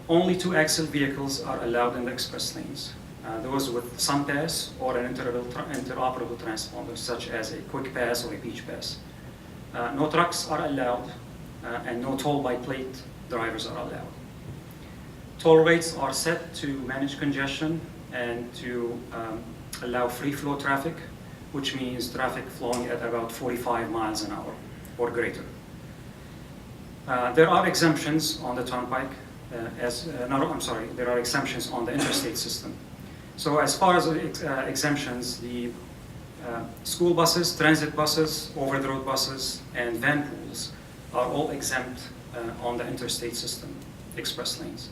Only 2-axle vehicles are allowed in the express lanes. Those with SunPass or an interoperable transponder, such as a Quick Pass or a Beach Pass. No trucks are allowed, and no toll-by-plate drivers are allowed. Toll rates are set to manage congestion and to allow free-flow traffic, which means traffic flowing at about 45 miles an hour or greater. There are exemptions on the Turnpike, there are exemptions on the interstate system. So as far as exemptions, the school buses, transit buses, over-the-road buses, and van pools are all exempt on the interstate system, express lanes.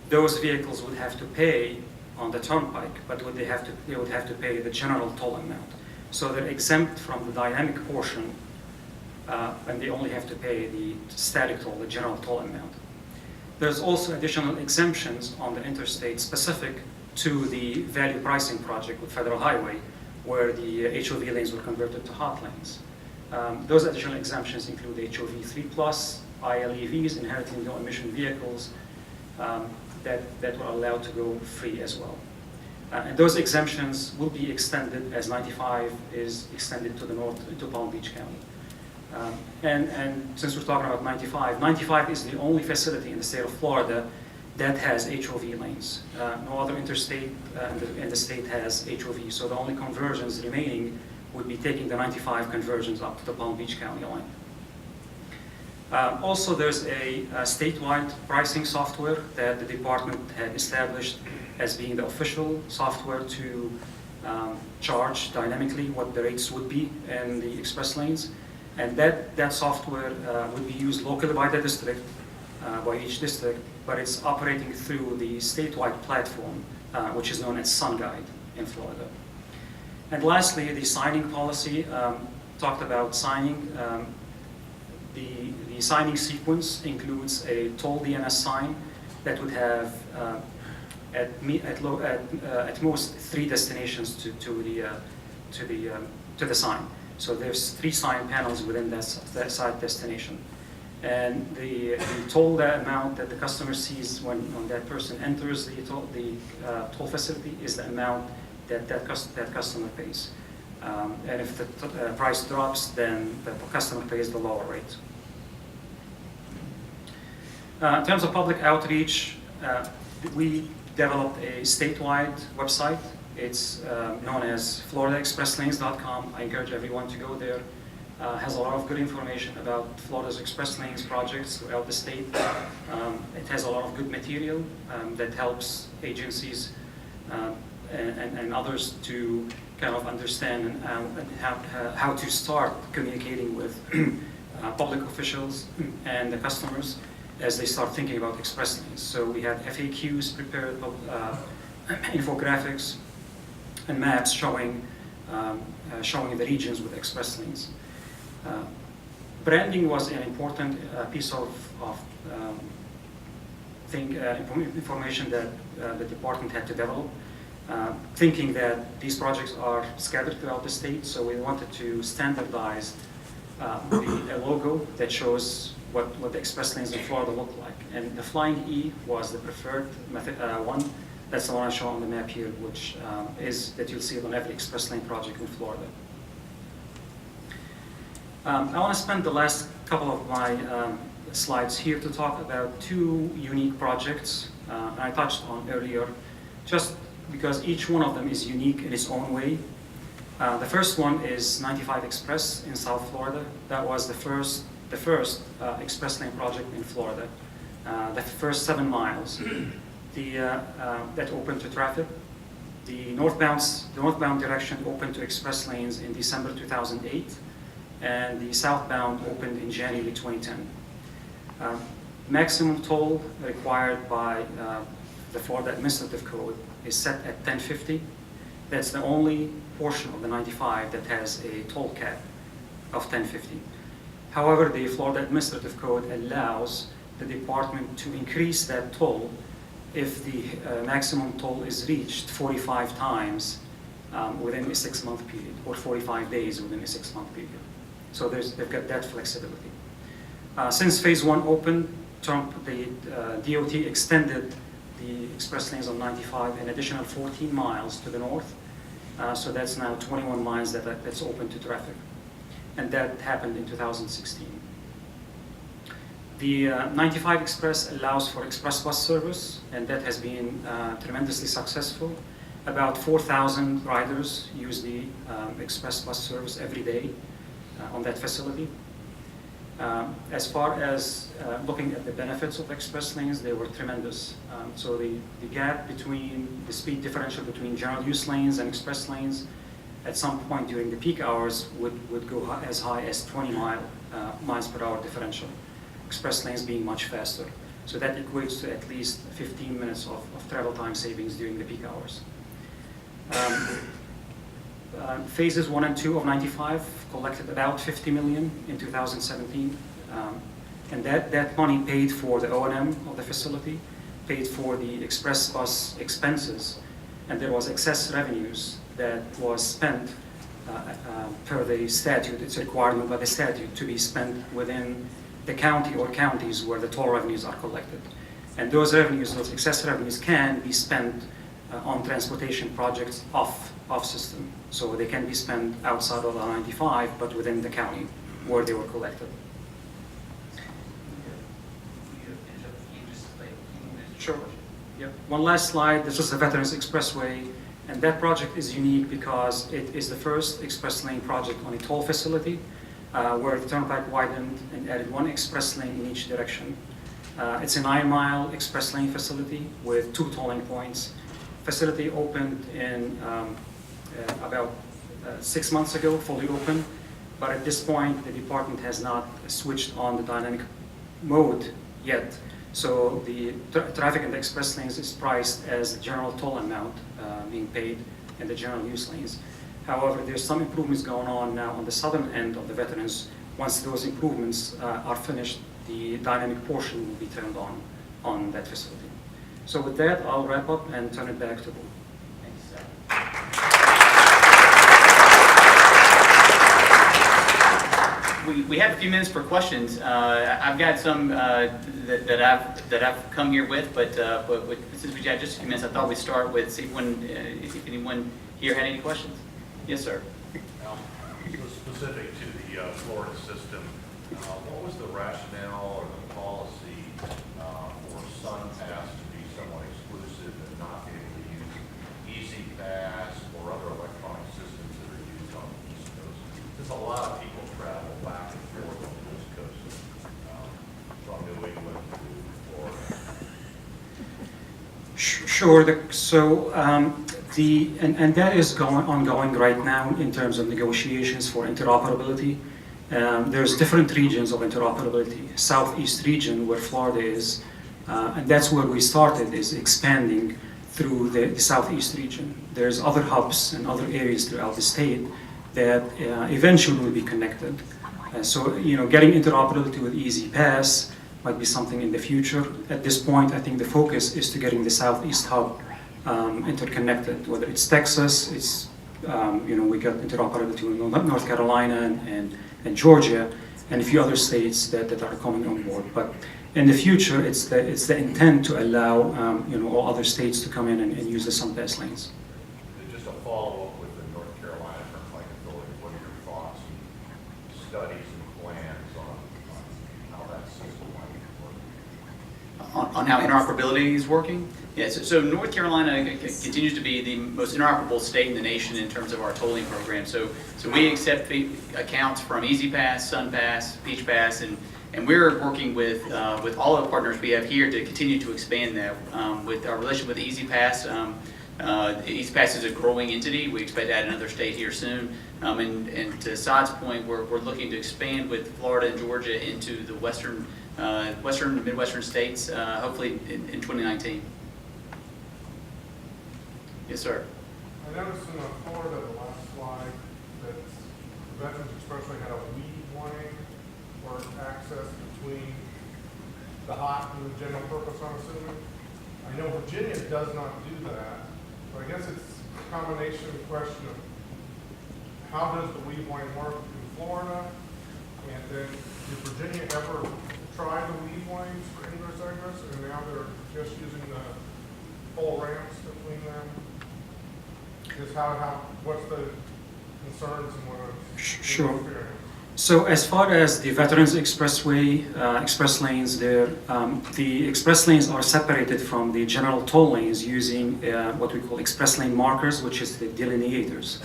Those vehicles would have to pay on the Turnpike, but they would have to pay the general toll amount. So they're exempt from the dynamic portion, and they only have to pay the static toll, the general toll amount. There's also additional exemptions on the interstate specific to the value pricing project with Federal Highway, where the HOV lanes were converted to hot lanes. Those additional exemptions include HOV 3+, ILEVs, inherently low emission vehicles, that were allowed to go free as well. And those exemptions will be extended as 95 is extended to the north, to Palm Beach County. And since we're talking about 95 is the only facility in the state of Florida that has HOV lanes. No other interstate in the state has HOV, so the only conversions remaining would be taking the 95 conversions up to the Palm Beach County line. Also, there's a statewide pricing software that the department had established as being the official software to charge dynamically what the rates would be in the express lanes. And that software would be used locally by the district, by each district, but it's operating through the statewide platform, which is known as SunGuide in Florida. And lastly, the signing policy talked about signing. The signing sequence includes a toll DNS sign that would have at most 3 destinations to the sign. So there's 3 sign panels within that site destination. And the toll amount that the customer sees when that person enters the toll facility is the amount that customer pays. And if the price drops, then the customer pays the lower rate. In terms of public outreach, we developed a statewide website. It's known as floridaexpresslanes.com. I encourage everyone to go there. Has a lot of good information about Florida's express lanes projects throughout the state. It has a lot of good material that helps agencies and others to kind of understand how to start communicating with public officials and the customers as they start thinking about express lanes. So we have FAQs prepared, infographics, and maps showing the regions with express lanes. Branding was an important piece of information that the department had to develop, thinking that these projects are scattered throughout the state, so we wanted to standardize a logo that shows what the express lanes in Florida look like. And the Flying E was the preferred method, one. That's the one I show on the map here, which is that you'll see it on every express lane project in Florida. I want to spend the last couple of my slides here to talk about 2 unique projects I touched on earlier, just because each one of them is unique in its own way. The first one is 95 Express in South Florida. That was the first express lane project in Florida. The first 7 miles that opened to traffic. The northbound direction opened to express lanes in December 2008, and the southbound opened in January 2010. Maximum toll required by the Florida Administrative Code is set at $10.50. That's the only portion of the 95 that has a toll cap of $10.50. However, the Florida Administrative Code allows the department to increase that toll if the maximum toll is reached 45 times within a 6-month period, or 45 days within a 6-month period. So they've got that flexibility. Since phase 1 opened, the DOT extended the express lanes on 95 an additional 14 miles to the north. So that's now 21 miles that's open to traffic. And that happened in 2016. The 95 Express allows for express bus service, and that has been tremendously successful. About 4,000 riders use the express bus service every day on that facility. As far as looking at the benefits of express lanes, they were tremendous. So the gap between the speed differential between general use lanes and express lanes at some point during the peak hours would go as high as 20 miles per hour differential. Express lanes being much faster. So that equates to at least 15 minutes of travel time savings during the peak hours. Phases 1 and 2 of 95 collected about $50 million in 2017. And that money paid for the O&M of the facility, paid for the express bus expenses, and there was excess revenues that was spent per the statute. It's a requirement by the statute to be spent within the county or counties where the toll revenues are collected. And those revenues, those excess revenues can be spent on transportation projects off system. So they can be spent outside of I-95, but within the county where they were collected. Sure. Yep. One last slide. This is the Veterans Expressway, and that project is unique because it is the first express lane project on a toll facility where the Turnpike widened and added one express lane in each direction. It's a 9-mile express lane facility with 2 tolling points. Facility opened in about 6 months ago, fully open, but at this point the department has not switched on the dynamic mode yet. So the traffic in the express lanes is priced as the general toll amount being paid in the general use lanes. However, there's some improvements going on now on the southern end of the Veterans. Once those improvements are finished, the dynamic portion will be turned on that facility. So with that, I'll wrap up and turn it back to Beau. Thanks, we have a few minutes for questions. I've got some that I've come here with, but since we had just a few minutes, I thought we'd start with see if anyone here had any questions. Yes, sir. Specific to the Florida system, what was the rationale or the policy for SunPass to be somewhat exclusive and not be able to use EasyPass or other electronic systems that are used on the East Coast? There's a lot of people travel back and forth on the East Coast from New England to Florida. Sure. And that is ongoing right now in terms of negotiations for interoperability. There's different regions of interoperability. Southeast region, where Florida is, and that's where we started, is expanding through the Southeast region. There's other hubs and other areas throughout the state that eventually will be connected. So, getting interoperability with EasyPass might be something in the future. At this point, I think the focus is to getting the Southeast hub interconnected, whether it's Texas, it's, we got interoperability with North Carolina and Georgia, and a few other states that are coming on board. But in the future, it's the intent to allow, all other states to come in and use the SunPass lanes. Just a follow-up with the North Carolina Turnpike Authority, what are your thoughts and studies and plans on how that system might work? On how interoperability is working? Yes, so North Carolina continues to be the most interoperable state in the nation in terms of our tolling program. So we accept accounts from EasyPass, SunPass, PeachPass, and we're working with all the partners we have here to continue to expand that. With our relationship with EasyPass, EasyPass is a growing entity. We expect to add another state here soon. And to Saad's point, we're looking to expand with Florida and Georgia into the western and Midwestern states, hopefully in 2019. Yes, sir. I noticed in Florida, the last slide, that the Veterans Expressway had a weave lane for access between the hot and the general purpose, I'm assuming. I know Virginia does not do that, but I guess it's a combination question of how does the weave lane work in Florida, and then did Virginia ever try the weave lanes for ingress egress, and now they're just using the full ramps between them? Just what's the concerns and what are Sure. the experience? So as far as the Veterans Expressway, express lanes there, the express lanes are separated from the general toll lanes using what we call express lane markers, which is the delineators.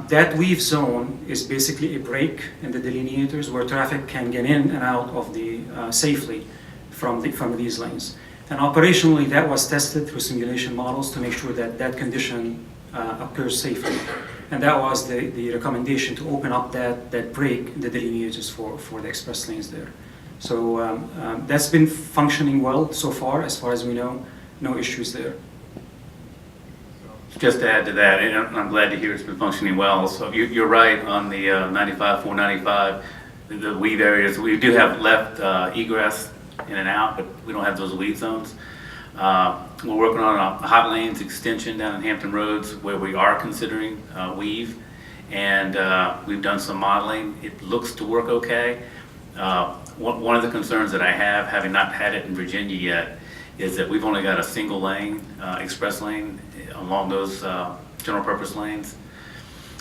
That weave zone is basically a break in the delineators where traffic can get in and out of safely from these lanes. And operationally, that was tested through simulation models to make sure that that condition occurs safely. And that was the recommendation to open up that break, the delineators for the express lanes there. So that's been functioning well so far as we know, no issues there. Just to add to that, and I'm glad to hear it's been functioning well. So you're right on the 95, 495, the weave areas. We do have left egress in and out, but we don't have those weave zones. We're working on a hot lanes extension down in Hampton Roads where we are considering weave, and we've done some modeling. It looks to work okay. One of the concerns that I have, having not had it in Virginia yet, is that we've only got a single lane, express lane, along those general purpose lanes.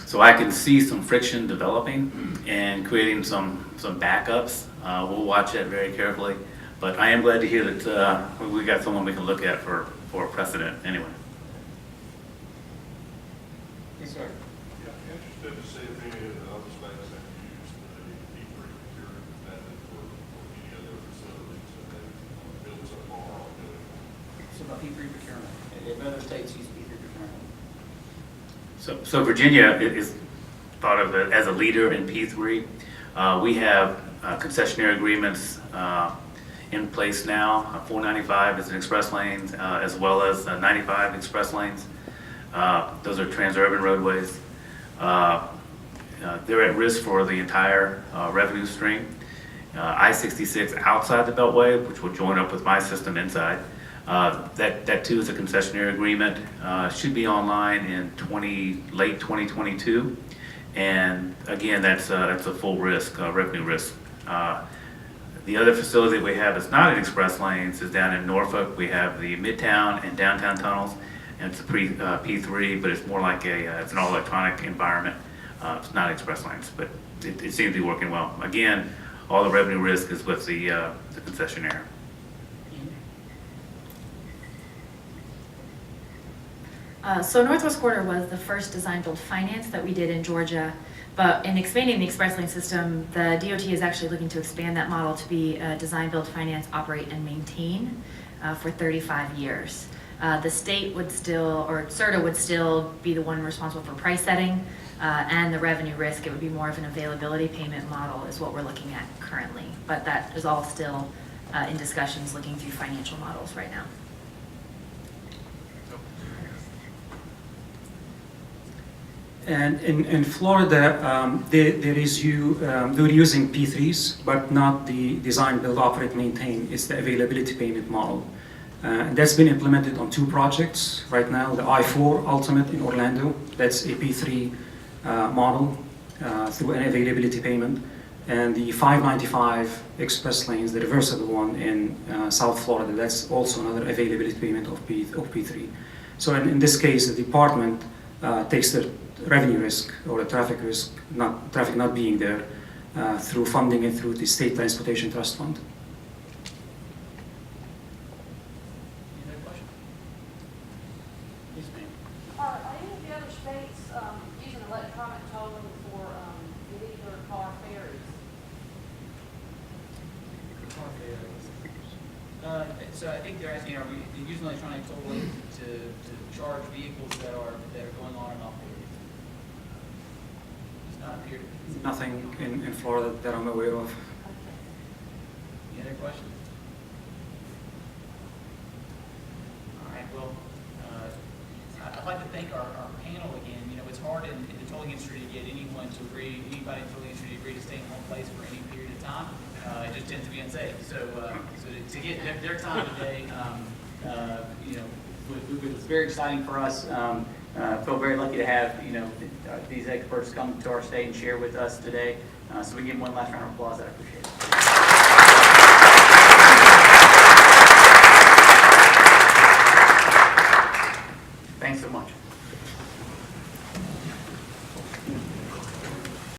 So I can see some friction developing and creating some backups. We'll watch that very carefully. But I am glad to hear that we got someone we can look at for precedent anyway. Yes, sir. Yeah, interested to see if any of the other states have used the P3 procurement method for any other facilities that they've built so far or doing. So about P3 procurement, if other states use P3 procurement. So Virginia is thought of as a leader in P3. We have concessionaire agreements in place now. 495 is an express lane, as well as 95 express lanes. Those are transurban roadways. They're at risk for the entire revenue stream. I-66 outside the Beltway, which will join up with my system inside. That too is a concessionaire agreement. Should be online in late 2022. And again, that's a full risk, revenue risk. The other facility that we have that's not in express lanes is down in Norfolk. We have the Midtown and downtown tunnels, and it's a P3, but it's more like it's an all electronic environment. It's not express lanes, but it seems to be working well. Again, all the revenue risk is with the concessionaire. So Northwest Corridor was the first design-build finance that we did in Georgia, but in expanding the express lane system, the DOT is actually looking to expand that model to be design-build finance, operate, and maintain for 35 years. The state would still, or CERTA would still be the one responsible for price setting, and the revenue risk, it would be more of an availability payment model is what we're looking at currently. But that is all still in discussions, looking through financial models right now. And in Florida, they were using P3s, but not the design, build, operate, maintain. It's the availability payment model. And that's been implemented on 2 projects right now. The I-4 Ultimate in Orlando, that's a P3 model through an availability payment. And the 595 express lanes, the reversible one in South Florida, that's also another availability payment of P3. So in this case, the department takes the revenue risk or the traffic risk, traffic not being there, through funding it through the State Transportation Trust Fund. Any other questions? Yes, ma'am. Are any of the other states using electronic tolling for vehicular car ferries? So I think they're asking, are we using electronic tolling to charge vehicles that are going on and off the road? Does not appear to be. Nothing in Florida that I'm aware of. Any other questions? All right, well, I'd like to thank our panel again. You know, it's hard in the tolling industry to get anybody in the tolling industry to agree to stay in one place for any period of time. It just tends to be unsafe. So to get their time today, you know, it was very exciting for us. Feel very lucky to have, you know, these experts come to our state and share with us today. So we give them one last round of applause. I appreciate it.